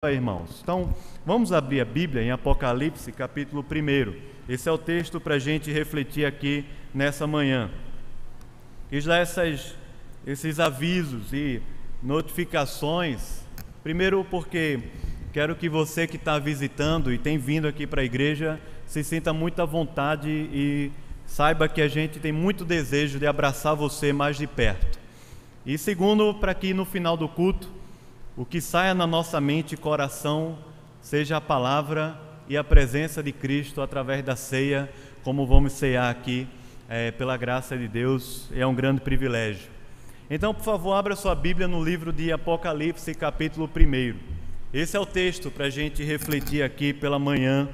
Irmãos, então vamos abrir a Bíblia em Apocalipse capítulo 1. Esse é o texto para a gente refletir aqui nessa manhã. Quis dar esses avisos e notificações, primeiro porque quero que você que está visitando e tem vindo aqui para a igreja se sinta muito à vontade e saiba que a gente tem muito desejo de abraçar você mais de perto. E segundo, para que no final do culto o que saia na nossa mente e coração seja a palavra e a presença de Cristo através da ceia, como vamos cear aqui, pela graça de Deus, é um grande privilégio. Então, por favor, abra sua Bíblia no livro de Apocalipse, capítulo 1. Esse é o texto para a gente refletir aqui pela manhã.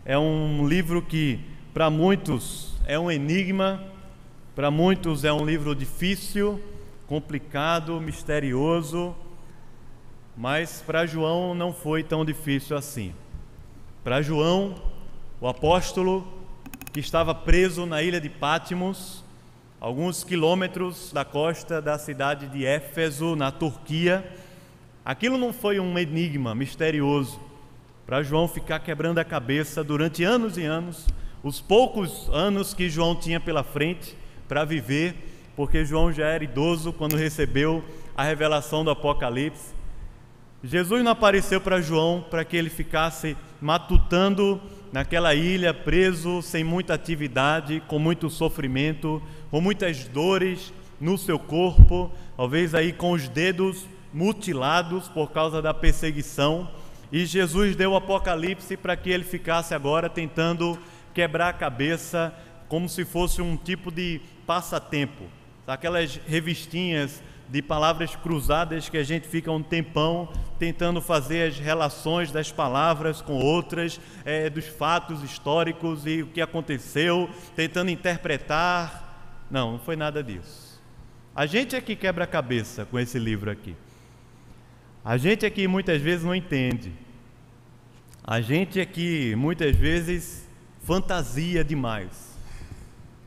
É um livro que, para muitos, é um enigma, para muitos é um livro difícil, complicado, misterioso, mas para João não foi tão difícil assim. Para João, o apóstolo que estava preso na ilha de Patmos, alguns quilômetros da costa da cidade de Éfeso, na Turquia, aquilo não foi um enigma misterioso para João ficar quebrando a cabeça durante anos e anos, os poucos anos que João tinha pela frente para viver, porque João já era idoso quando recebeu a revelação do Apocalipse. Jesus não apareceu para João para que ele ficasse matutando naquela ilha, preso, sem muita atividade, com muito sofrimento, com muitas dores no seu corpo, talvez aí com os dedos mutilados por causa da perseguição. E Jesus deu o Apocalipse para que ele ficasse agora tentando quebrar a cabeça, como se fosse um tipo de passatempo. Aquelas revistinhas de palavras cruzadas que a gente fica um tempão tentando fazer as relações das palavras com outras, dos fatos históricos e o que aconteceu, tentando interpretar. Não foi nada disso. A gente é que quebra a cabeça com esse livro aqui. A gente é que muitas vezes não entende. A gente é que muitas vezes fantasia demais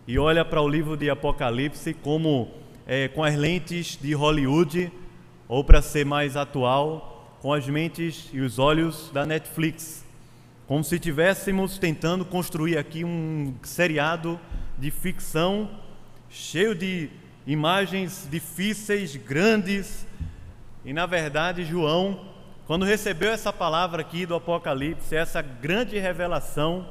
e olha para o livro de Apocalipse como com as lentes de Hollywood, ou para ser mais atual, com as mentes e os olhos da Netflix, como se estivéssemos tentando construir aqui um seriado de ficção cheio de imagens difíceis, grandes. E na verdade João, quando recebeu essa palavra aqui do Apocalipse, essa grande revelação,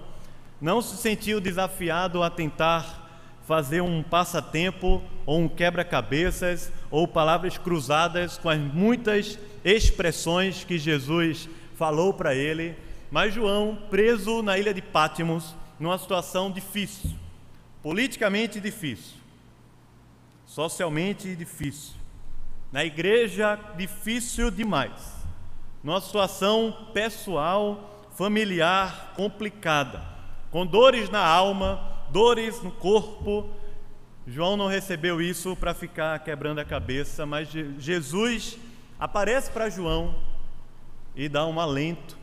não se sentiu desafiado a tentar fazer um passatempo ou um quebra-cabeças ou palavras cruzadas com as muitas expressões que Jesus falou para ele, mas João, preso na ilha de Patmos, numa situação difícil, politicamente difícil, socialmente difícil, na igreja difícil demais, numa situação pessoal, familiar complicada, com dores na alma, dores no corpo. João não recebeu isso para ficar quebrando a cabeça, mas Jesus aparece para João e dá um alento,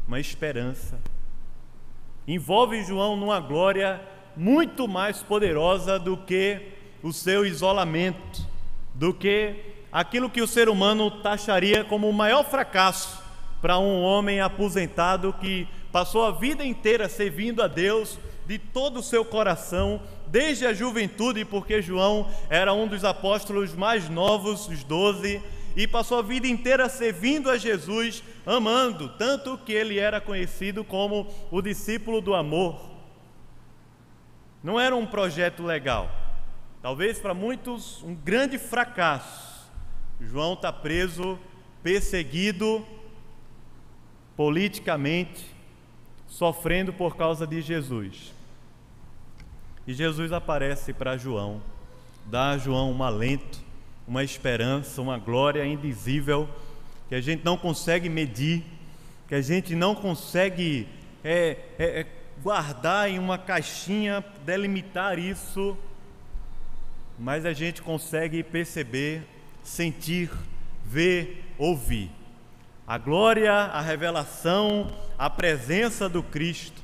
uma esperança. Envolve João numa glória muito mais poderosa do que o seu isolamento, do que aquilo que o ser humano taxaria como o maior fracasso para um homem aposentado que passou a vida inteira servindo a Deus de todo o seu coração, desde a juventude, porque João era um dos apóstolos mais novos, os 12, e passou a vida inteira servindo a Jesus, amando, tanto que ele era conhecido como o discípulo do amor. Não era um projeto legal, talvez para muitos um grande fracasso. João está preso, perseguido politicamente, sofrendo por causa de Jesus. E Jesus aparece para João, dá a João um alento, uma esperança, uma glória indizível, que a gente não consegue medir, que a gente não consegue guardar em uma caixinha, delimitar isso, mas a gente consegue perceber, sentir, ver, ouvir. A glória, a revelação, a presença do Cristo,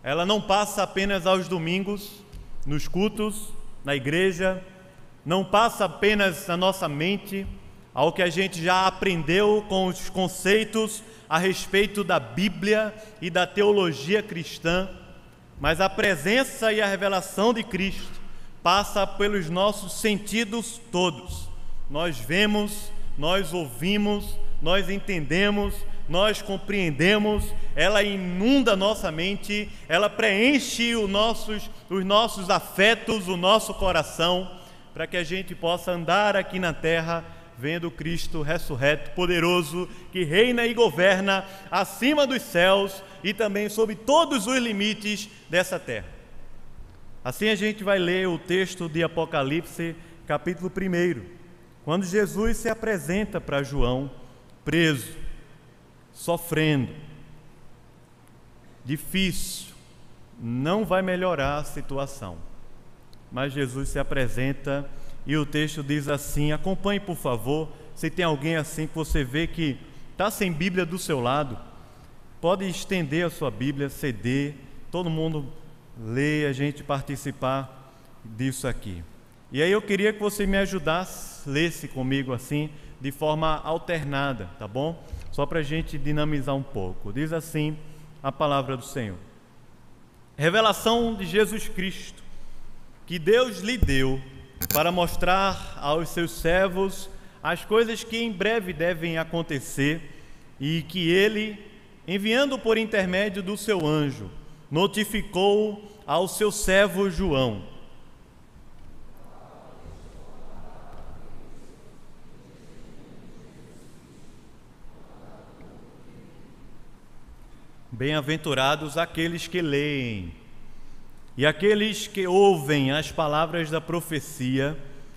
ela não passa apenas aos domingos, nos cultos, na igreja, não passa apenas na nossa mente, ao que a gente já aprendeu com os conceitos a respeito da Bíblia e da teologia cristã, mas a presença e a revelação de Cristo passa pelos nossos sentidos todos. Nós vemos, nós ouvimos, nós entendemos, nós compreendemos, ela inunda nossa mente, ela preenche os nossos afetos, o nosso coração, para que a gente possa andar aqui na terra vendo Cristo ressurreto, poderoso, que reina e governa acima dos céus e também sobre todos os limites dessa terra. Assim a gente vai ler o texto de Apocalipse, capítulo 1, quando Jesus se apresenta para João, preso, sofrendo, difícil, não vai melhorar a situação. Mas Jesus se apresenta e o texto diz assim, acompanhe por favor, se tem alguém assim que você vê que está sem Bíblia do seu lado, pode estender a sua Bíblia, CD, todo mundo lê, a gente participar disso aqui. E aí eu queria que você me ajudasse, lesse comigo assim, de forma alternada, tá bom? Só para a gente dinamizar um pouco. Diz assim a palavra do Senhor. Revelação de Jesus Cristo, que Deus lhe deu para mostrar aos seus servos as coisas que em breve devem acontecer e que ele, enviando por intermédio do seu anjo, notificou ao seu servo João. Bem-aventurados aqueles que leem e aqueles que ouvem as palavras da profecia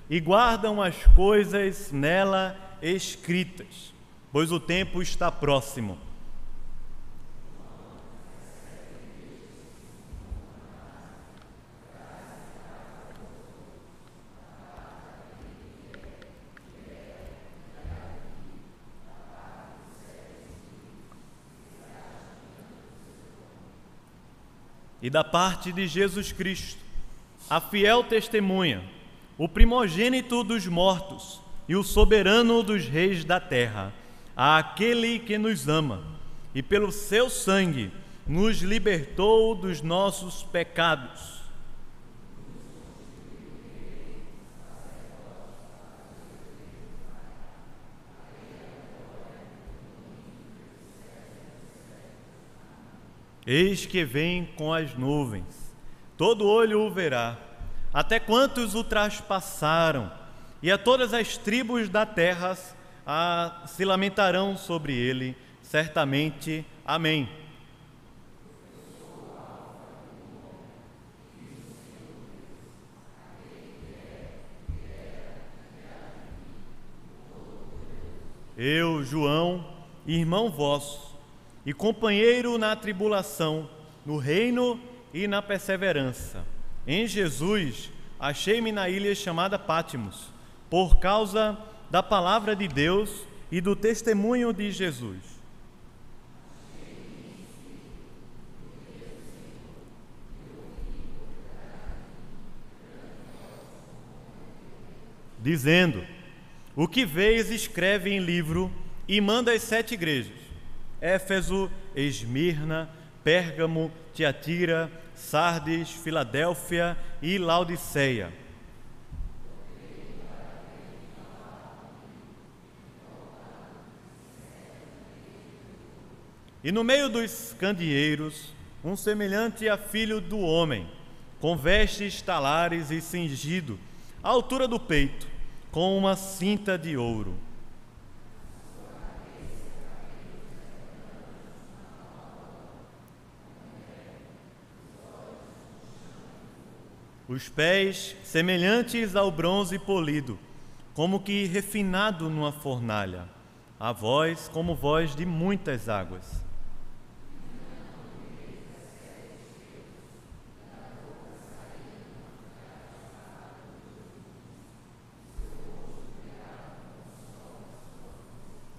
e guardam as coisas nela escritas, pois o tempo está próximo. E da parte de Jesus Cristo, a fiel testemunha, o primogênito dos mortos e o soberano dos reis da terra, àquele que nos ama e pelo seu sangue nos libertou dos nossos pecados. Eis que vem com as nuvens, todo olho o verá, até quantos o traspassaram, e a todas as tribos da terra se lamentarão sobre ele, certamente. Amém. Eu, João, irmão vosso, e companheiro na tribulação, no reino e na perseverança. Em Jesus, achei-me na ilha chamada Pátimos, por causa da palavra de Deus e do testemunho de Jesus. Dizendo, o que vês escreve em livro e manda às 7 igrejas, Éfeso, Esmirna, Pérgamo, Tiatira, Sardes, Filadélfia e Laodiceia. E no meio dos candeeiros, um semelhante a filho do homem, com vestes talares e cingido, à altura do peito, com uma cinta de ouro. Os pés semelhantes ao bronze polido, como que refinado numa fornalha, a voz como voz de muitas águas.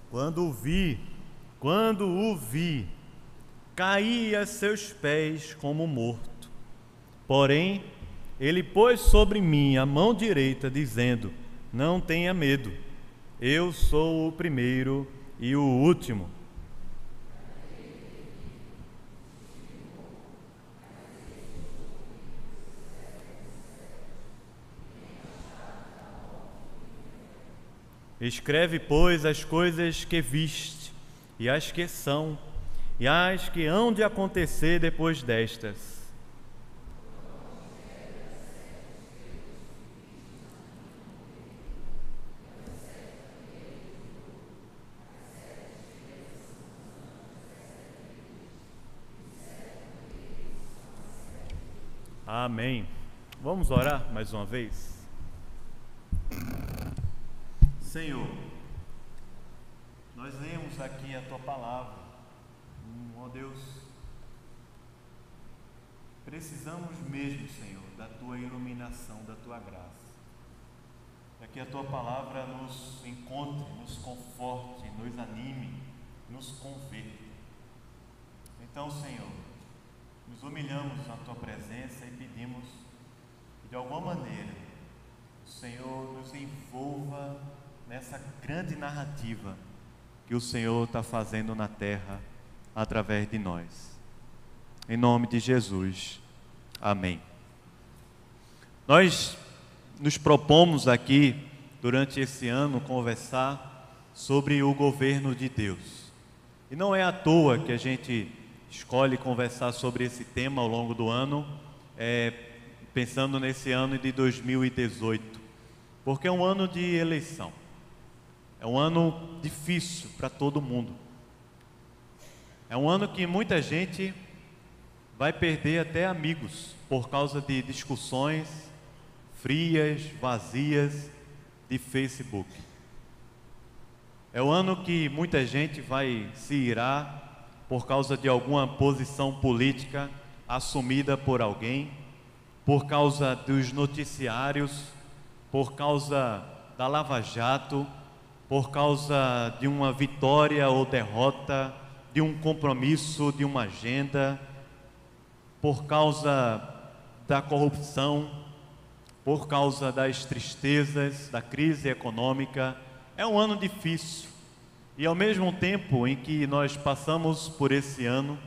Quando o vi, caí a seus pés como morto. Porém, ele pôs sobre mim a mão direita, dizendo, não tenha medo, Eu sou o primeiro e o último. Escreve, pois, as coisas que viste, e as que são, e as que hão de acontecer depois destas. Amém. Vamos orar mais uma vez? Senhor, nós lemos aqui a Tua palavra. Ó Deus, precisamos mesmo, Senhor, da Tua iluminação, da Tua graça, para que a Tua palavra nos encontre, nos conforte, nos anime, nos converta. Então, Senhor, nos humilhamos na Tua presença e pedimos que, de alguma maneira, o Senhor nos envolva nessa grande narrativa que o Senhor está fazendo na terra através de nós. Em nome de Jesus. Amém. Nós nos propomos aqui, durante esse ano, conversar sobre o governo de Deus. E não é à toa que a gente escolhe conversar sobre esse tema ao longo do ano, pensando nesse ano de 2018, porque é um ano de eleição. É um ano difícil para todo mundo. É um ano que muita gente vai perder até amigos por causa de discussões frias, vazias de Facebook. É o ano que muita gente vai se irar por causa de alguma posição política assumida por alguém, por causa dos noticiários, por causa da Lava Jato, por causa de uma vitória ou derrota, de um compromisso, de uma agenda, por causa da corrupção, por causa das tristezas, da crise econômica. É um ano difícil. E ao mesmo tempo em que nós passamos por esse ano,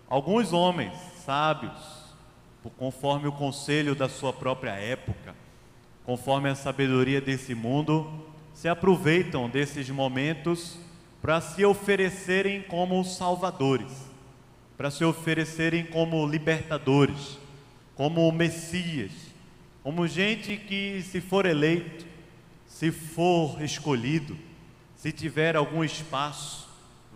alguns homens sábios, conforme o conselho da sua própria época, conforme a sabedoria desse mundo, se aproveitam desses momentos para se oferecerem como salvadores, para se oferecerem como libertadores, como Messias, como gente que, se for eleito, se for escolhido, se tiver algum espaço,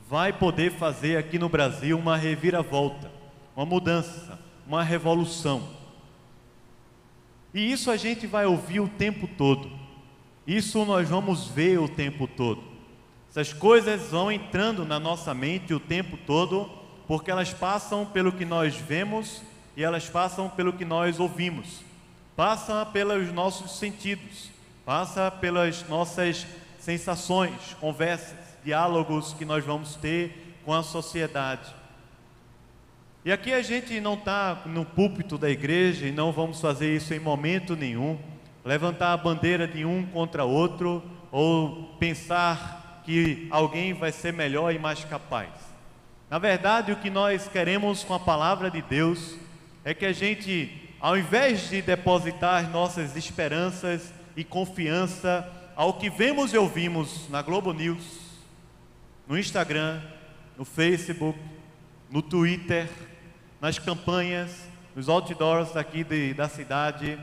vai poder fazer aqui no Brasil uma reviravolta, uma mudança, uma revolução. E isso a gente vai ouvir o tempo todo. Isso nós vamos ver o tempo todo. Essas coisas vão entrando na nossa mente o tempo todo, porque elas passam pelo que nós vemos e elas passam pelo que nós ouvimos. Passa pelos nossos sentidos, passa pelas nossas sensações, conversas, diálogos que nós vamos ter com a sociedade. E aqui a gente não está no púlpito da igreja e não vamos fazer isso em momento nenhum, levantar a bandeira de um contra outro ou pensar que alguém vai ser melhor e mais capaz. Na verdade, o que nós queremos com a palavra de Deus é que a gente, ao invés de depositar nossas esperanças e confiança ao que vemos e ouvimos na Globo News, no Instagram, no Facebook, no Twitter, nas campanhas, nos outdoors aqui da cidade,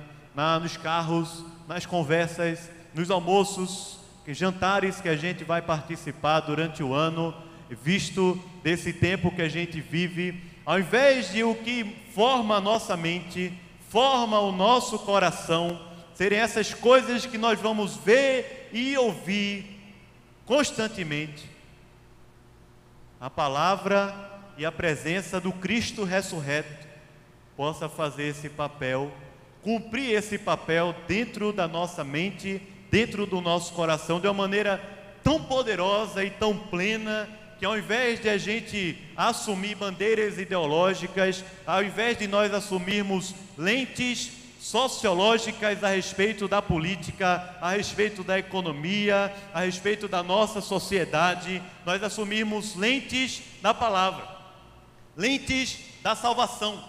nos carros, nas conversas, nos almoços, jantares que a gente vai participar durante o ano, visto desse tempo que a gente vive, ao invés de o que forma a nossa mente, forma o nosso coração, serem essas coisas que nós vamos ver e ouvir constantemente, a palavra e a presença do Cristo ressurreto possa fazer esse papel, cumprir esse papel dentro da nossa mente, dentro do nosso coração, de uma maneira tão poderosa e tão plena, que ao invés de a gente assumir bandeiras ideológicas, ao invés de nós assumirmos lentes sociológicas a respeito da política, a respeito da economia, a respeito da nossa sociedade, nós assumirmos lentes da palavra, lentes da salvação,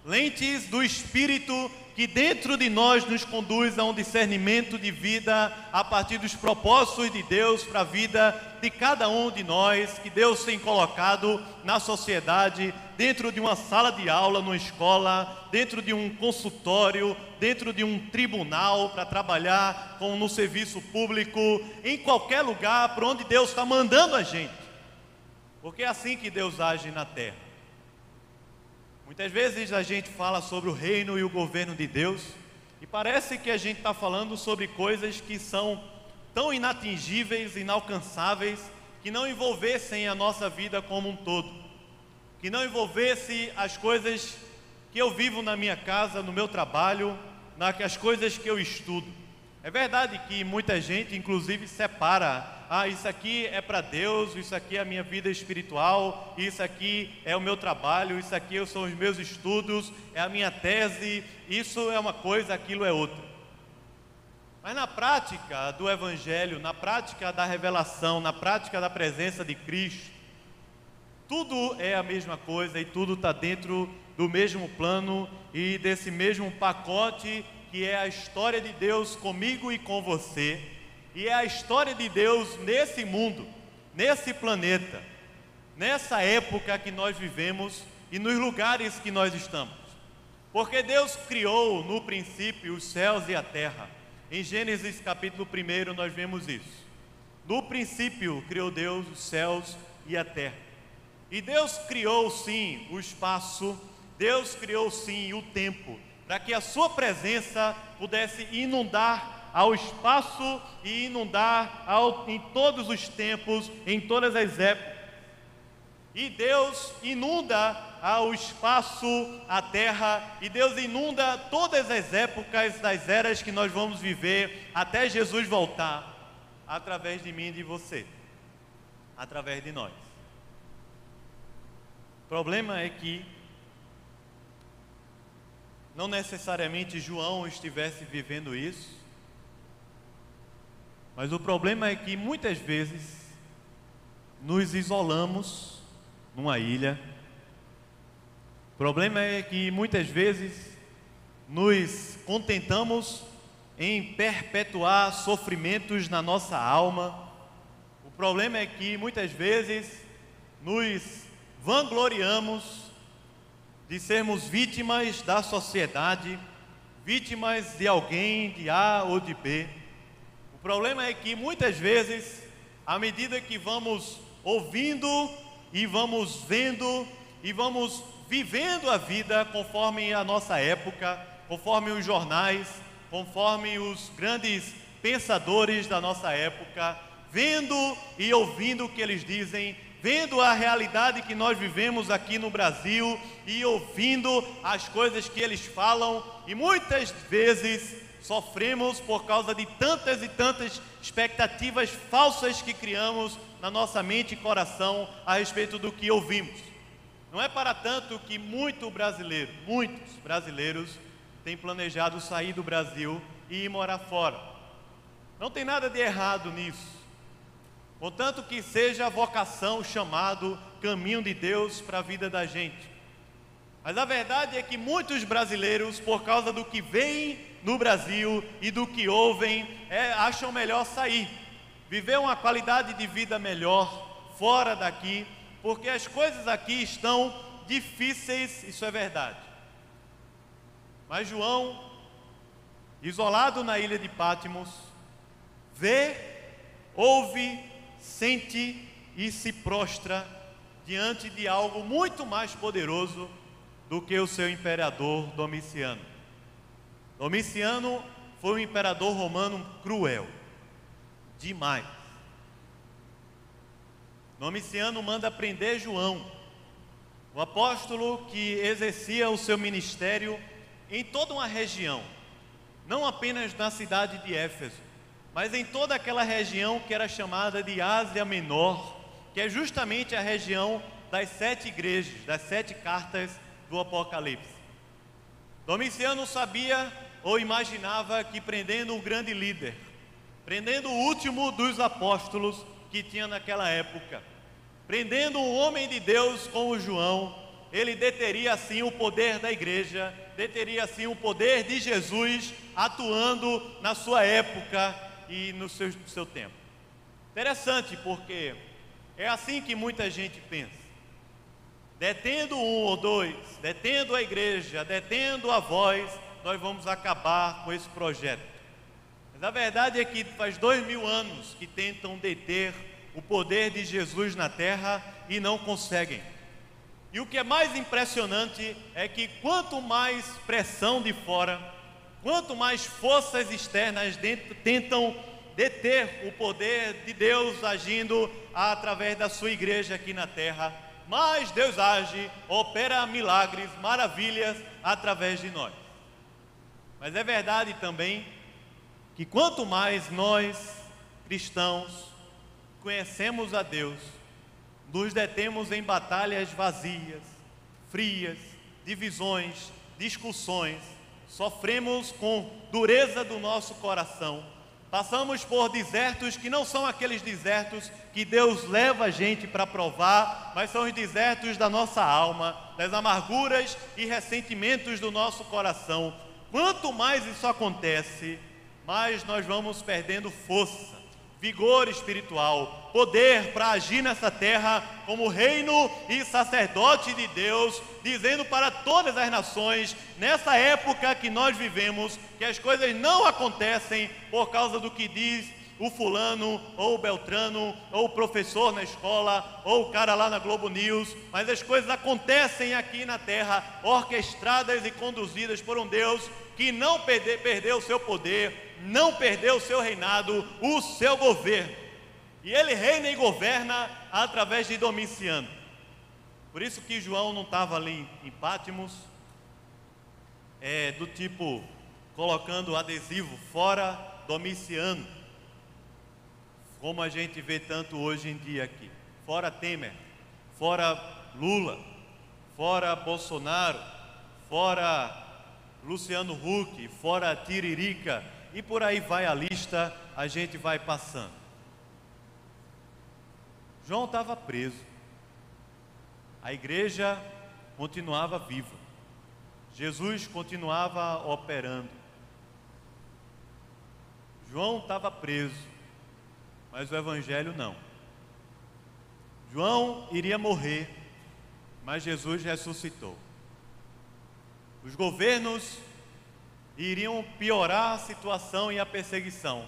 lentes do Espírito que dentro de nós nos conduz a um discernimento de vida a partir dos propósitos de Deus para a vida de cada um de nós, que Deus tem colocado na sociedade, dentro de uma sala de aula, numa escola, dentro de um consultório, dentro de um tribunal, para trabalhar no serviço público, em qualquer lugar por onde Deus está mandando a gente, porque é assim que Deus age na terra. Muitas vezes a gente fala sobre o reino e o governo de Deus e parece que a gente está falando sobre coisas que são tão inatingíveis, inalcançáveis, que não envolvessem a nossa vida como um todo, que não envolvesse as coisas que eu vivo na minha casa, no meu trabalho, as coisas que eu estudo. É verdade que muita gente, inclusive, separa: isso aqui é para Deus, isso aqui é a minha vida espiritual, isso aqui é o meu trabalho, isso aqui são os meus estudos, é a minha tese, isso é uma coisa, aquilo é outra. Mas na prática do Evangelho, na prática da revelação, na prática da presença de Cristo, tudo é a mesma coisa e tudo está dentro do mesmo plano e desse mesmo pacote que é a história de Deus comigo e com você, e é a história de Deus nesse mundo, nesse planeta, nessa época que nós vivemos e nos lugares que nós estamos. Porque Deus criou no princípio os céus e a terra. Em Gênesis capítulo 1 nós vemos isso. No princípio criou Deus os céus e a terra. E Deus criou sim o espaço, Deus criou sim o tempo, para que a sua presença pudesse inundar ao espaço e inundar em todos os tempos, em todas as épocas. E Deus inunda ao espaço, a terra, e Deus inunda todas as épocas das eras que nós vamos viver até Jesus voltar, através de mim e de você, através de nós. O problema é que não necessariamente João estivesse vivendo isso, mas o problema é que muitas vezes nos isolamos numa ilha. O problema é que muitas vezes nos contentamos em perpetuar sofrimentos na nossa alma. O problema é que muitas vezes nos vangloriamos de sermos vítimas da sociedade, vítimas de alguém, de A ou de B. O problema é que muitas vezes, à medida que vamos ouvindo e vamos vendo e vamos vivendo a vida conforme a nossa época, conforme os jornais, conforme os grandes pensadores da nossa época, vendo e ouvindo o que eles dizem, vendo a realidade que nós vivemos aqui no Brasil e ouvindo as coisas que eles falam, e muitas vezes sofremos por causa de tantas e tantas expectativas falsas que criamos na nossa mente e coração a respeito do que ouvimos. Não é para tanto que muitos brasileiros têm planejado sair do Brasil e ir morar fora. Não tem nada de errado nisso, contanto que seja a vocação, o chamado, caminho de Deus para a vida da gente. Mas a verdade é que muitos brasileiros, por causa do que veem no Brasil e do que ouvem, acham melhor sair, viver uma qualidade de vida melhor fora daqui, porque as coisas aqui estão difíceis, isso é verdade. Mas João, isolado na ilha de Patmos, vê, ouve, sente e se prostra diante de algo muito mais poderoso do que o seu imperador Domiciano. Domiciano foi um imperador romano cruel, demais. Domiciano manda prender João, o apóstolo que exercia o seu ministério em toda uma região, não apenas na cidade de Éfeso, mas em toda aquela região que era chamada de Ásia Menor, que é justamente a região das 7 igrejas, das 7 cartas do Apocalipse. Domiciano sabia ou imaginava que prendendo um grande líder, prendendo o último dos apóstolos que tinha naquela época, prendendo um homem de Deus como João, ele deteria assim o poder da igreja, deteria assim o poder de Jesus atuando na sua época e no seu tempo. Interessante, porque é assim que muita gente pensa. Detendo um ou dois, detendo a igreja, detendo a voz, nós vamos acabar com esse projeto. Mas a verdade é que faz 2000 anos que tentam deter o poder de Jesus na terra e não conseguem. E o que é mais impressionante é que quanto mais pressão de fora, quanto mais forças externas tentam deter o poder de Deus agindo através da sua igreja aqui na terra, mais Deus age, opera milagres, maravilhas através de nós. Mas é verdade também que quanto mais nós, cristãos, conhecemos a Deus, nos detemos em batalhas vazias, frias, divisões, discussões, sofremos com dureza do nosso coração, passamos por desertos que não são aqueles desertos que Deus leva a gente para provar, mas são os desertos da nossa alma, das amarguras e ressentimentos do nosso coração. Quanto mais isso acontece, mais nós vamos perdendo força, vigor espiritual, poder para agir nessa terra como reino e sacerdote de Deus, dizendo para todas as nações, nessa época que nós vivemos, que as coisas não acontecem por causa do que diz o fulano, ou o beltrano, ou o professor na escola, ou o cara lá na Globo News, mas as coisas acontecem aqui na terra, orquestradas e conduzidas por um Deus que não perdeu o seu poder, não perdeu o seu reinado, o seu governo. E ele reina e governa através de Domiciano. Por isso que João não estava ali em Pátimos, do tipo, colocando adesivo, fora Domiciano, como a gente vê tanto hoje em dia aqui. Fora Temer, fora Lula, fora Bolsonaro, fora Luciano Huck, fora Tiririca, e por aí vai a lista, a gente vai passando. João estava preso, a igreja continuava viva, Jesus continuava operando. João estava preso, mas o evangelho não. João iria morrer, mas Jesus ressuscitou. Os governos iriam piorar a situação e a perseguição,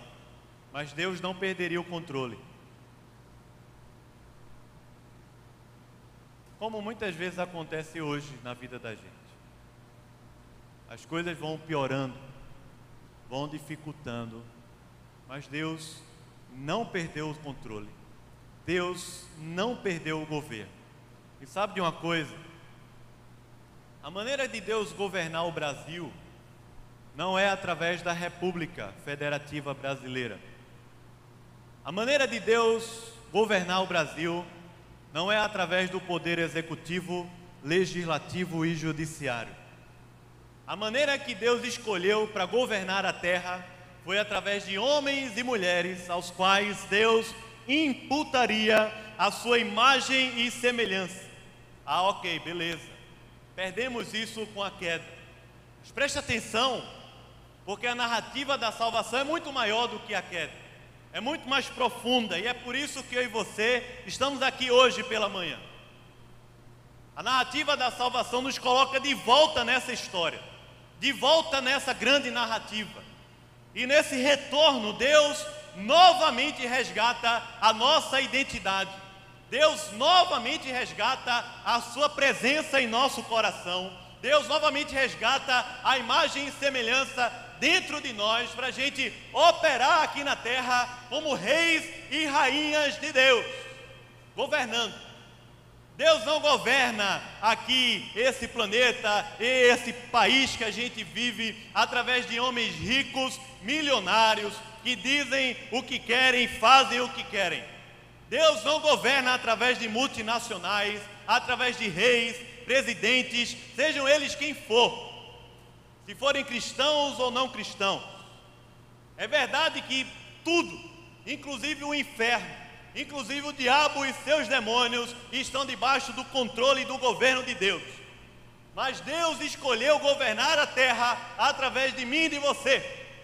mas Deus não perderia o controle. Como muitas vezes acontece hoje na vida da gente. As coisas vão piorando, vão dificultando, mas Deus não perdeu o controle. Deus não perdeu o governo. E sabe de uma coisa? A maneira de Deus governar o Brasil não é através da República Federativa Brasileira. A maneira de Deus governar o Brasil não é através do poder executivo, legislativo e judiciário. A maneira que Deus escolheu para governar a terra foi através de homens e mulheres aos quais Deus imputaria a sua imagem e semelhança. Ah, ok, beleza. Perdemos isso com a queda. Mas preste atenção, porque a narrativa da salvação é muito maior do que a queda. É muito mais profunda, e é por isso que eu e você estamos aqui hoje pela manhã. A narrativa da salvação nos coloca de volta nessa história, de volta nessa grande narrativa. E nesse retorno, Deus novamente resgata a nossa identidade. Deus novamente resgata a sua presença em nosso coração. Deus novamente resgata a imagem e semelhança dentro de nós, para a gente operar aqui na terra como reis e rainhas de Deus, governando. Deus não governa aqui esse planeta, esse país que a gente vive, através de homens ricos, milionários, que dizem o que querem, fazem o que querem. Deus não governa através de multinacionais, através de reis, presidentes, sejam eles quem for. se forem cristãos ou não cristãos. É verdade que tudo, inclusive o inferno, inclusive o diabo e seus demônios, estão debaixo do controle e do governo de Deus. Mas Deus escolheu governar a terra através de mim e de você,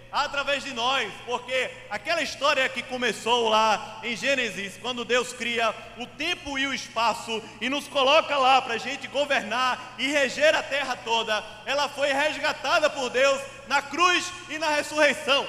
através de nós, porque aquela história que começou lá em Gênesis, quando Deus cria o tempo e o espaço e nos coloca lá para a gente governar e reger a terra toda, ela foi resgatada por Deus na cruz e na ressurreição,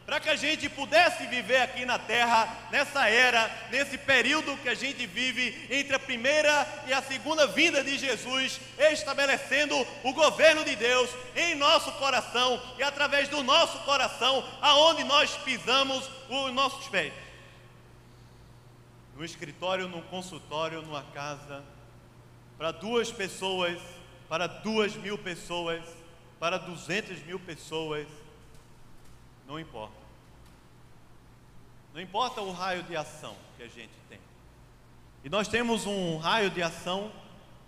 para que a gente pudesse viver aqui na terra, nessa era, nesse período que a gente vive entre a primeira e a segunda vinda de Jesus, estabelecendo o governo de Deus em nosso coração e através do nosso coração, aonde nós pisamos os nossos pés. No escritório, no consultório, numa casa, para 2 pessoas, para 2.000 pessoas, para 200.000 pessoas, não importa. Não importa o raio de ação que a gente tem. E nós temos um raio de ação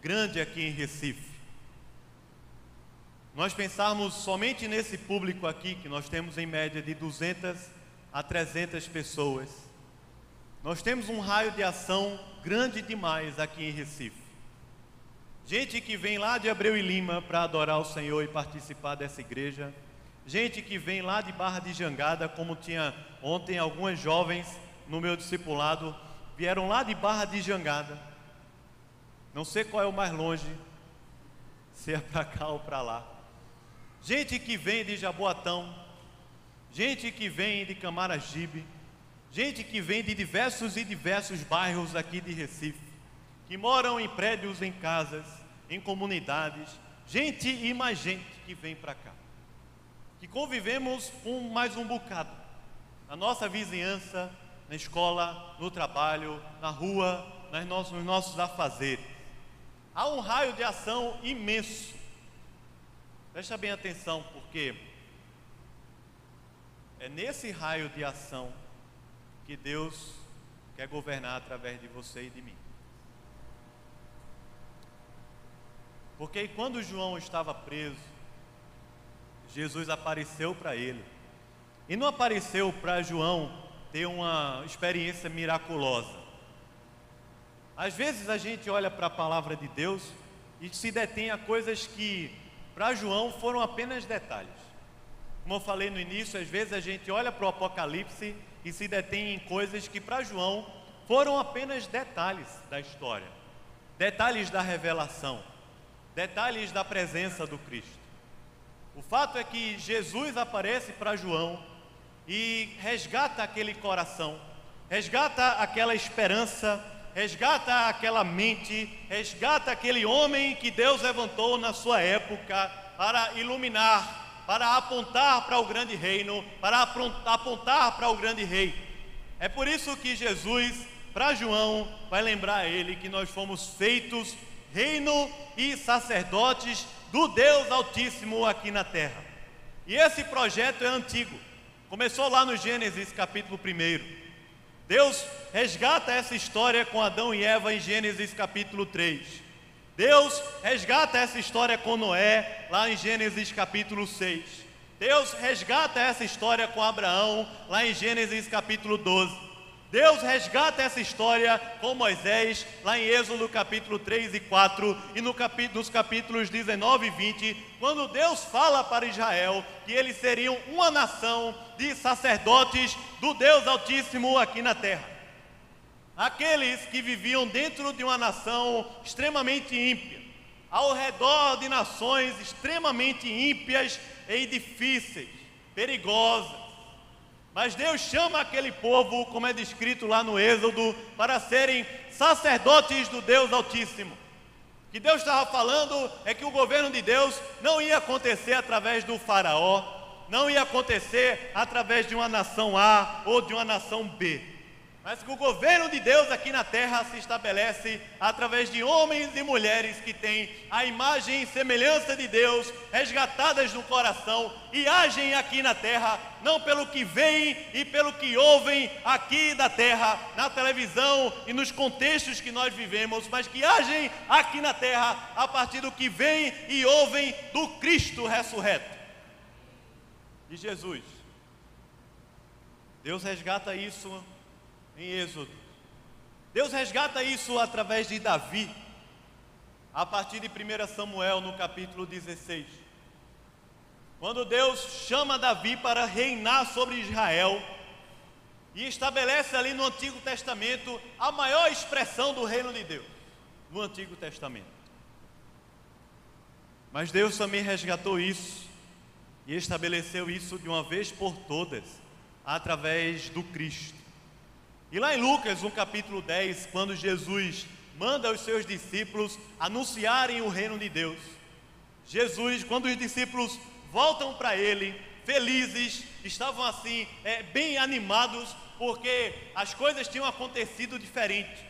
grande aqui em Recife. Nós pensarmos somente nesse público aqui, que nós temos em média de 200 a 300 pessoas. Nós temos um raio de ação grande demais aqui em Recife. Gente que vem lá de Abreu e Lima para adorar o Senhor e participar dessa igreja. Gente que vem lá de Barra de Jangada, como tinha ontem algumas jovens no meu discipulado, vieram lá de Barra de Jangada. Não sei qual é o mais longe, se é para cá ou para lá. Gente que vem de Jaboatão, gente que vem de Camaragibe, gente que vem de diversos e diversos bairros aqui de Recife, que moram em prédios, em casas, em comunidades, gente e mais gente que vem para cá, que convivemos com mais um bocado, na nossa vizinhança, na escola, no trabalho, na rua, nos nossos afazeres. Há um raio de ação imenso. Presta bem atenção, porque é nesse raio de ação que Deus quer governar através de você e de mim. Porque quando João estava preso, Jesus apareceu para ele. E não apareceu para João ter uma experiência miraculosa. Às vezes a gente olha para a palavra de Deus e se detém a coisas que para João foram apenas detalhes. Como eu falei no início, às vezes a gente olha para o Apocalipse e se detém em coisas que para João foram apenas detalhes da história, detalhes da revelação, detalhes da presença do Cristo. O fato é que Jesus aparece para João e resgata aquele coração, resgata aquela esperança, resgata aquela mente, resgata aquele homem que Deus levantou na sua época para iluminar, para apontar para o grande reino, para apontar para o grande rei. É por isso que Jesus, para João, vai lembrar a ele que nós fomos feitos reino e sacerdotes do Deus Altíssimo aqui na terra. E esse projeto é antigo, começou lá no Gênesis capítulo 1. Deus resgata essa história com Adão e Eva em Gênesis capítulo 3. Deus resgata essa história com Noé lá em Gênesis capítulo 6. Deus resgata essa história com Abraão lá em Gênesis capítulo 12. Deus resgata essa história com Moisés, lá em Êxodo capítulo 3 e 4, e nos capítulos 19 e 20, quando Deus fala para Israel que eles seriam uma nação de sacerdotes do Deus Altíssimo aqui na terra. Aqueles que viviam dentro de uma nação extremamente ímpia, ao redor de nações extremamente ímpias e difíceis, perigosas. Mas Deus chama aquele povo, como é descrito lá no Êxodo, para serem sacerdotes do Deus Altíssimo. O que Deus estava falando é que o governo de Deus não ia acontecer através do faraó, não ia acontecer através de uma nação A ou de uma nação B, mas que o governo de Deus aqui na terra se estabelece através de homens e mulheres que têm a imagem e semelhança de Deus resgatadas no coração e agem aqui na terra, não pelo que veem e pelo que ouvem aqui da terra, na televisão e nos contextos que nós vivemos, mas que agem aqui na terra a partir do que veem e ouvem do Cristo ressurreto, de Jesus. Deus resgata isso em Êxodo. Deus resgata isso através de Davi, a partir de 1 Samuel, no capítulo 16. Quando Deus chama Davi para reinar sobre Israel e estabelece ali no Antigo Testamento a maior expressão do reino de Deus, no Antigo Testamento. Mas Deus também resgatou isso e estabeleceu isso de uma vez por todas, através do Cristo. E lá em Lucas, no capítulo 10, quando Jesus manda os seus discípulos anunciarem o reino de Deus, Jesus, quando os discípulos voltam para ele, felizes, estavam assim, bem animados, porque as coisas tinham acontecido diferente.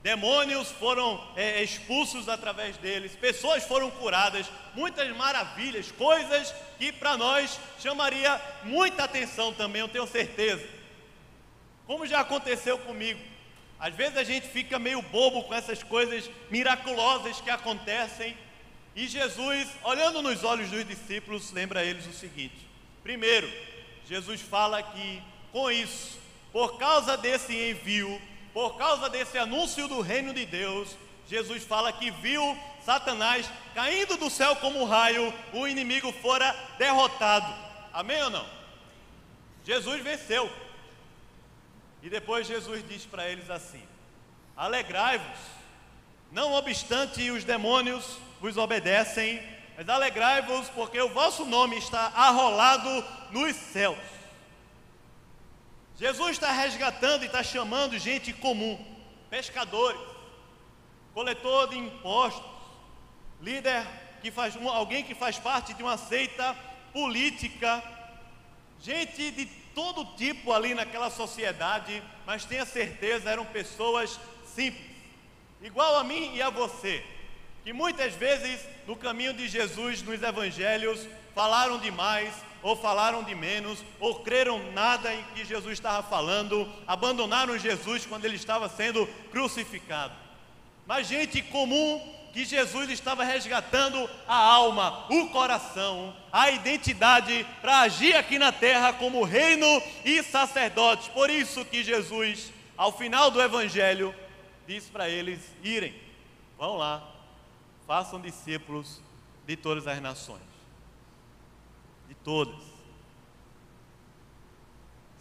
Demônios foram expulsos através deles, pessoas foram curadas, muitas maravilhas, coisas que para nós chamaria muita atenção também, eu tenho certeza. Como já aconteceu comigo, às vezes a gente fica meio bobo com essas coisas miraculosas que acontecem, e Jesus, olhando nos olhos dos discípulos, lembra a eles o seguinte: primeiro, Jesus fala que com isso, por causa desse envio, por causa desse anúncio do reino de Deus, Jesus fala que viu Satanás caindo do céu como um raio, o inimigo fora derrotado. Amém ou não? Jesus venceu. E depois Jesus diz para eles assim: alegrai-vos, não obstante os demônios vos obedecem, mas alegrai-vos porque o vosso nome está arrolado nos céus. Jesus está resgatando e está chamando gente comum, pescadores, coletor de impostos, líder alguém que faz parte de uma seita política, gente de todo tipo ali naquela sociedade, mas tenha certeza, eram pessoas simples, igual a mim e a você, que muitas vezes no caminho de Jesus, nos evangelhos, falaram demais, ou falaram de menos, ou creram nada em que Jesus estava falando, abandonaram Jesus quando ele estava sendo crucificado. Mas gente comum, que Jesus estava resgatando a alma, o coração, a identidade para agir aqui na terra como reino e sacerdotes. Por isso que Jesus, ao final do evangelho, disse para eles irem, vão lá, façam discípulos de todas as nações, de todas.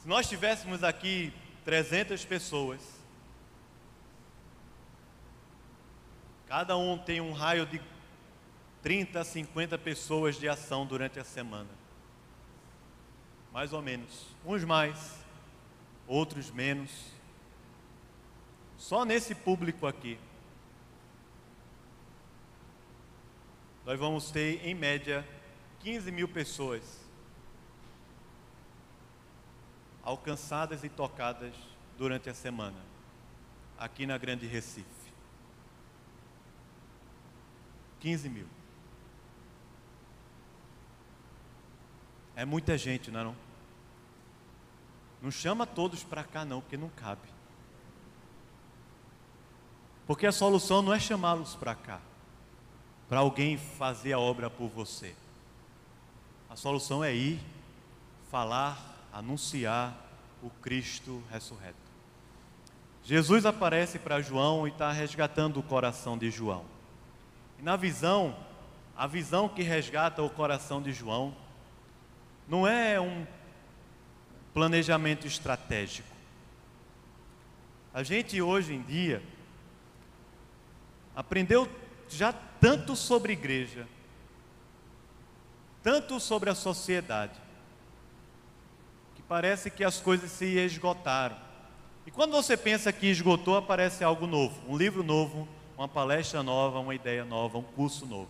Se nós tivéssemos aqui 300 pessoas, cada um tem um raio de 30 a 50 pessoas de ação durante a semana. Mais ou menos. Uns mais, outros menos. Só nesse público aqui, nós vamos ter, em média, 15 mil pessoas alcançadas e tocadas durante a semana, aqui na Grande Recife. 15 mil. É muita gente, não é não? Não chama todos para cá não, porque não cabe. Porque a solução não é chamá-los para cá, para alguém fazer a obra por você. A solução é ir, falar, anunciar o Cristo ressurreto. Jesus aparece para João e está resgatando o coração de João. E na visão, a visão que resgata o coração de João não é um planejamento estratégico. A gente hoje em dia aprendeu já tanto sobre igreja, tanto sobre a sociedade, que parece que as coisas se esgotaram. E quando você pensa que esgotou, aparece algo novo, um livro novo, uma palestra nova, uma ideia nova, um curso novo.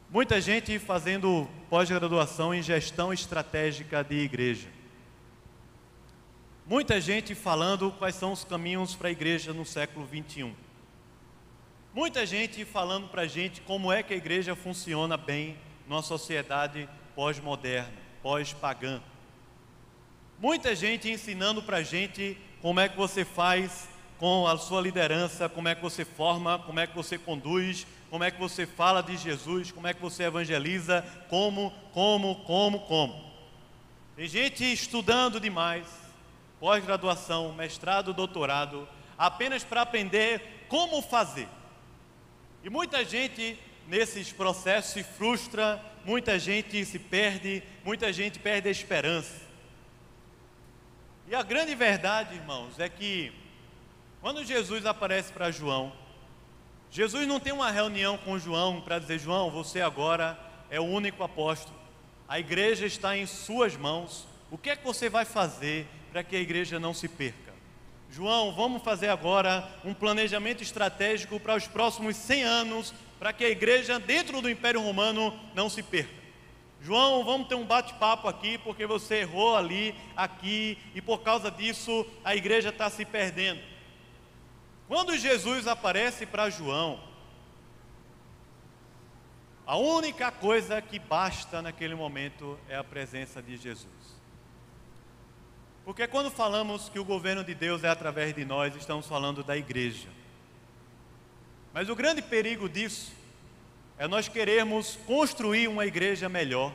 Muita gente fazendo pós-graduação em gestão estratégica de igreja. muita gente falando quais são os caminhos para a igreja no século 21. Muita gente falando para a gente como é que a igreja funciona bem numa sociedade pós-moderna, pós-pagã. Muita gente ensinando para a gente como é que você faz com a sua liderança, como é que você forma, como é que você conduz, como é que você fala de Jesus, como é que você evangeliza, como. Tem gente estudando demais, pós-graduação, mestrado, doutorado, apenas para aprender como fazer. E muita gente nesses processos se frustra, muita gente se perde, muita gente perde a esperança. E a grande verdade, irmãos, é que quando Jesus aparece para João, Jesus não tem uma reunião com João para dizer: João, você agora é o único apóstolo, a igreja está em suas mãos, o que é que você vai fazer para que a igreja não se perca? João, vamos fazer agora um planejamento estratégico para os próximos 100 anos, para que a igreja dentro do Império Romano não se perca. João, vamos ter um bate-papo aqui, porque você errou ali, aqui, e por causa disso a igreja está se perdendo. Quando Jesus aparece para João, a única coisa que basta naquele momento é a presença de Jesus. Porque quando falamos que o governo de Deus é através de nós, estamos falando da igreja. Mas o grande perigo disso é nós querermos construir uma igreja melhor,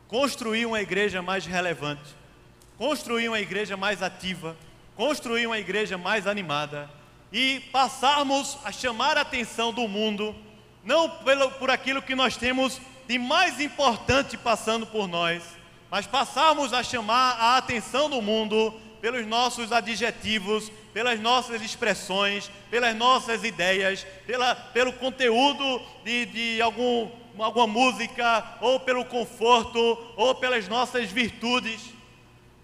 construir uma igreja mais relevante, construir uma igreja mais ativa, construir uma igreja mais animada e passarmos a chamar a atenção do mundo, não por aquilo que nós temos de mais importante passando por nós, mas passarmos a chamar a atenção do mundo pelos nossos adjetivos, pelas nossas expressões, pelas nossas ideias, pelo conteúdo de alguma música, ou pelo conforto, ou pelas nossas virtudes.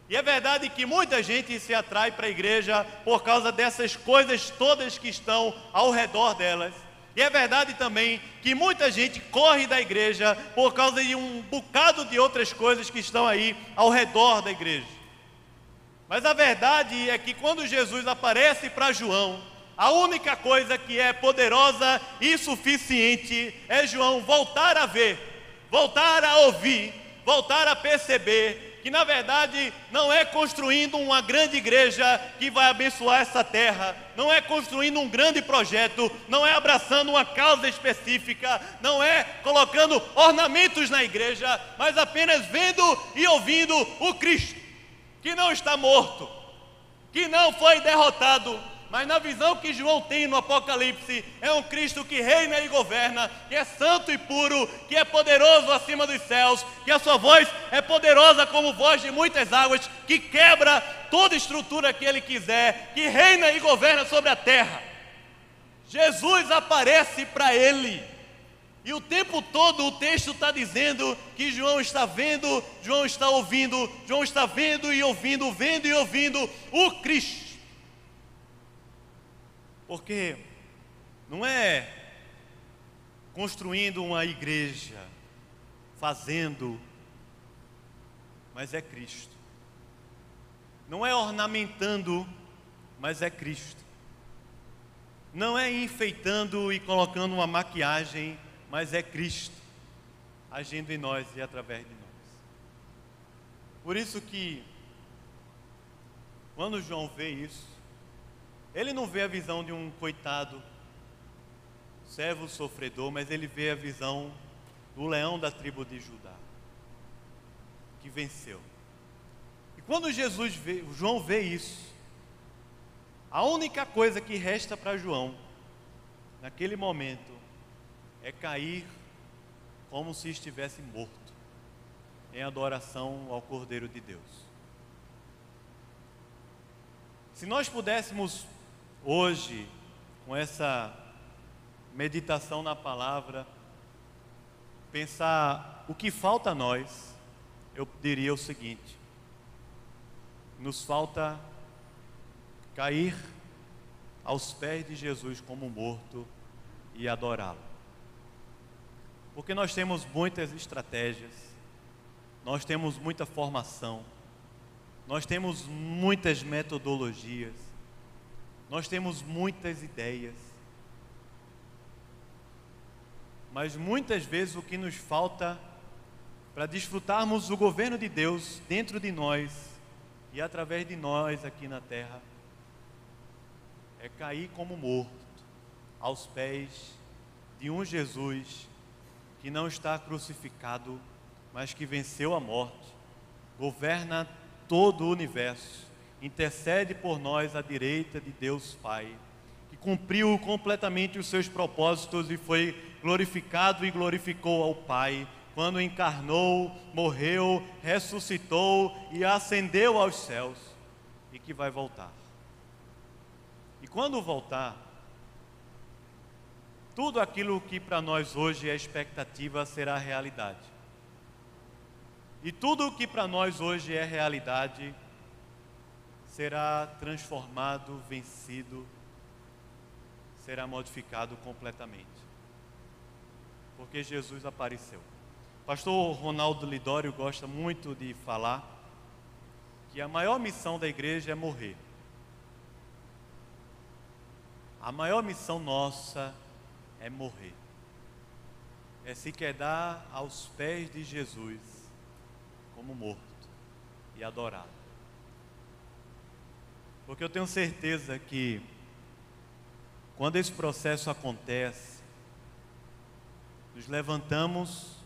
E é verdade que muita gente se atrai para a igreja por causa dessas coisas todas que estão ao redor delas. E é verdade também que muita gente corre da igreja por causa de um bocado de outras coisas que estão aí ao redor da igreja. Mas a verdade é que quando Jesus aparece para João, a única coisa que é poderosa e suficiente é João voltar a ver, voltar a ouvir, voltar a perceber que na verdade não é construindo uma grande igreja que vai abençoar essa terra, não é construindo um grande projeto, não é abraçando uma causa específica, não é colocando ornamentos na igreja, mas apenas vendo e ouvindo o Cristo, que não está morto, que não foi derrotado, mas na visão que João tem no Apocalipse, é um Cristo que reina e governa, que é santo e puro, que é poderoso acima dos céus, que a sua voz é poderosa como voz de muitas águas, que quebra toda estrutura que ele quiser, que reina e governa sobre a terra. Jesus aparece para ele, e o tempo todo o texto está dizendo que João está vendo, João está ouvindo, João está vendo e ouvindo o Cristo. Porque não é construindo uma igreja, fazendo, mas é Cristo. Não é ornamentando, mas é Cristo. Não é enfeitando e colocando uma maquiagem, mas é Cristo agindo em nós e através de nós. Por isso que, quando João vê isso, ele não vê a visão de um coitado, servo sofredor, mas ele vê a visão do leão da tribo de Judá, que venceu. E quando João vê isso, a única coisa que resta para João, naquele momento, é cair como se estivesse morto, em adoração ao Cordeiro de Deus. Se nós pudéssemos hoje, com essa meditação na palavra, pensar o que falta a nós, eu diria o seguinte: nos falta cair aos pés de Jesus como morto e adorá-lo. Porque nós temos muitas estratégias, nós temos muita formação, nós temos muitas metodologias, nós temos muitas ideias, mas muitas vezes o que nos falta para desfrutarmos do governo de Deus dentro de nós e através de nós aqui na terra é cair como morto aos pés de um Jesus que não está crucificado, mas que venceu a morte, governa todo o universo, intercede por nós à direita de Deus Pai, que cumpriu completamente os seus propósitos e foi glorificado e glorificou ao Pai, quando encarnou, morreu, ressuscitou e ascendeu aos céus, e que vai voltar. E quando voltar, tudo aquilo que para nós hoje é expectativa será realidade. E tudo o que para nós hoje é realidade será transformado, vencido, será modificado completamente. Porque Jesus apareceu. Pastor Ronaldo Lidório gosta muito de falar que a maior missão da igreja é morrer. A maior missão nossa é morrer. É se quedar aos pés de Jesus como morto e adorado. Porque eu tenho certeza que quando esse processo acontece, nos levantamos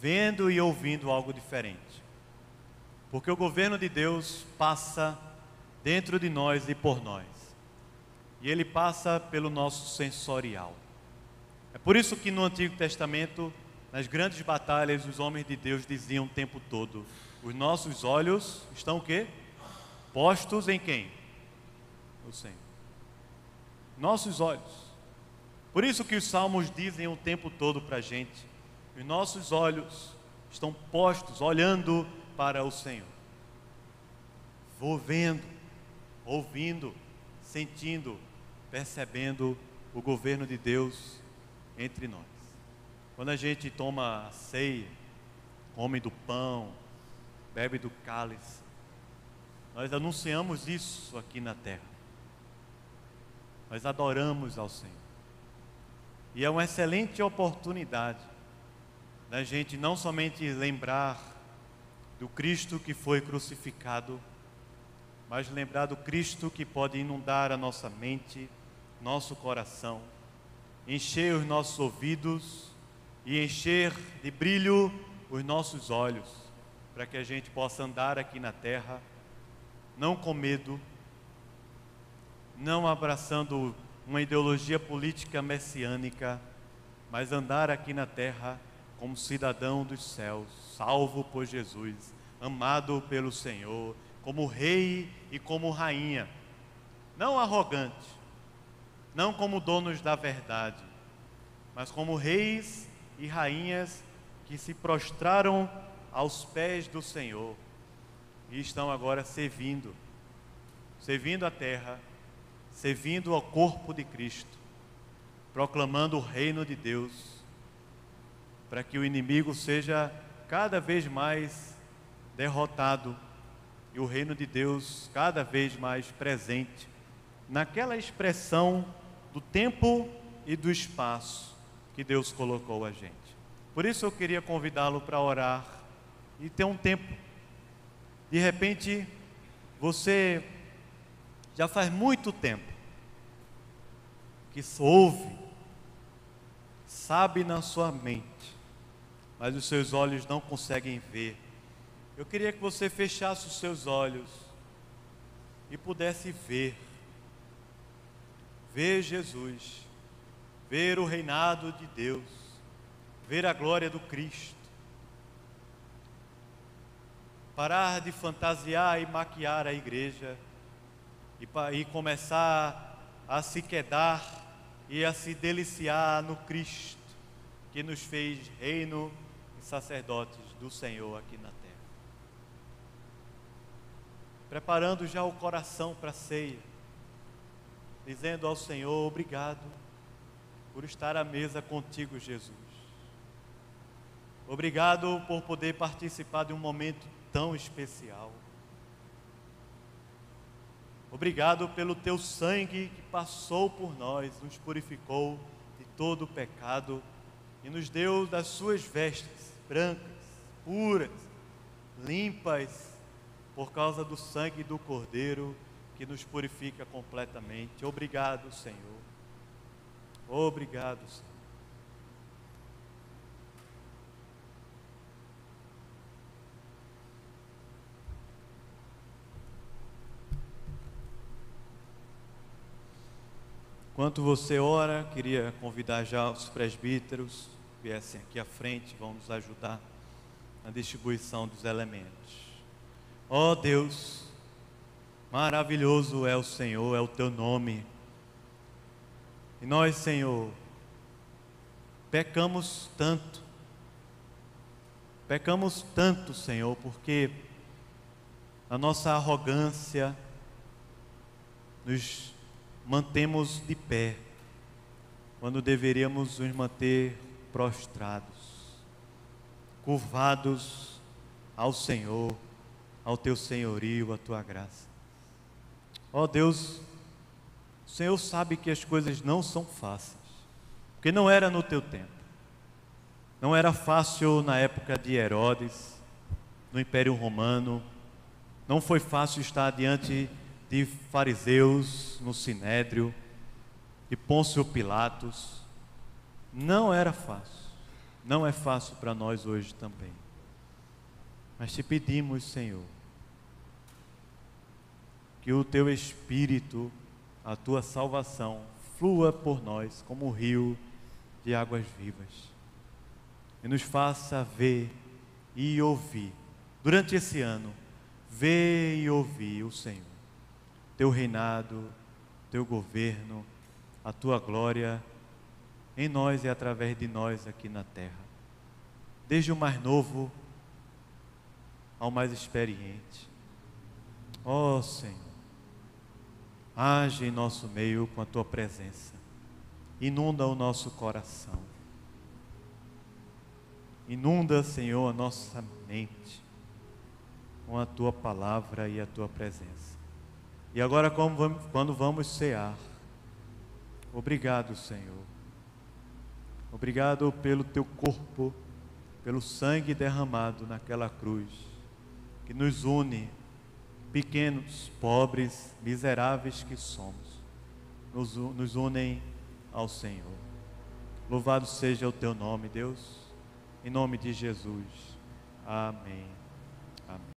vendo e ouvindo algo diferente. Porque o governo de Deus passa dentro de nós e por nós. E ele passa pelo nosso sensorial. É por isso que no Antigo Testamento, nas grandes batalhas, os homens de Deus diziam o tempo todo: os nossos olhos estão o quê? Postos em quem? No Senhor. Nossos olhos. Por isso que os salmos dizem o tempo todo para a gente: os nossos olhos estão postos, olhando para o Senhor. Vou vendo, ouvindo, sentindo, percebendo o governo de Deus entre nós. Quando a gente toma a ceia, come do pão, bebe do cálice, nós anunciamos isso aqui na terra. Nós adoramos ao Senhor. E é uma excelente oportunidade da gente não somente lembrar do Cristo que foi crucificado, mas lembrar do Cristo que pode inundar a nossa mente, nosso coração, encher os nossos ouvidos e encher de brilho os nossos olhos, para que a gente possa andar aqui na terra, não com medo, não abraçando uma ideologia política messiânica, mas andar aqui na terra como cidadão dos céus, salvo por Jesus, amado pelo Senhor, como rei e como rainha, não arrogante, não como donos da verdade, mas como reis e rainhas que se prostraram aos pés do Senhor e estão agora servindo a terra, servindo ao corpo de Cristo, proclamando o reino de Deus, para que o inimigo seja cada vez mais derrotado e o reino de Deus cada vez mais presente naquela expressão do tempo e do espaço que Deus colocou a gente. Por isso eu queria convidá-lo para orar e ter um tempo. De repente, você já faz muito tempo que ouve, sabe na sua mente, mas os seus olhos não conseguem ver. Eu queria que você fechasse os seus olhos e pudesse ver Jesus, ver o reinado de Deus, ver a glória do Cristo. Parar de fantasiar e maquiar a igreja e começar a se quedar e a se deliciar no Cristo que nos fez reino e sacerdotes do Senhor aqui na terra. Preparando já o coração para a ceia, dizendo ao Senhor: obrigado por estar à mesa contigo, Jesus. Obrigado por poder participar de um momento tão especial. Obrigado pelo teu sangue que passou por nós, nos purificou de todo o pecado e nos deu das suas vestes brancas, puras, limpas, por causa do sangue do Cordeiro que nos purifica completamente. Obrigado, Senhor. Obrigado, Senhor. Enquanto você ora, queria convidar já os presbíteros que viessem aqui à frente, vão nos ajudar na distribuição dos elementos. Ó Deus, maravilhoso é o Senhor, é o teu nome. E nós, Senhor, pecamos tanto, Senhor, porque a nossa arrogância nos mantemos de pé, quando deveríamos nos manter prostrados, curvados ao Senhor, ao teu senhorio, à tua graça. Ó Deus, o Senhor sabe que as coisas não são fáceis, porque não era no teu tempo, não era fácil na época de Herodes, no Império Romano, não foi fácil estar diante de fariseus no Sinédrio, de Pôncio Pilatos. Não era fácil, não é fácil para nós hoje também. Mas te pedimos, Senhor, que o teu Espírito, a tua salvação, flua por nós como um rio de águas vivas e nos faça ver e ouvir, durante esse ano, ver e ouvir o Senhor, teu reinado, teu governo, a tua glória em nós e através de nós aqui na terra, desde o mais novo ao mais experiente. Ó Senhor, age em nosso meio com a tua presença, inunda o nosso coração, inunda, Senhor, a nossa mente com a tua palavra e a tua presença. E agora, quando vamos cear, obrigado, Senhor. Obrigado pelo teu corpo, pelo sangue derramado naquela cruz, que nos une, pequenos, pobres, miseráveis que somos, nos unem ao Senhor. Louvado seja o teu nome, Deus, em nome de Jesus. Amém. Amém.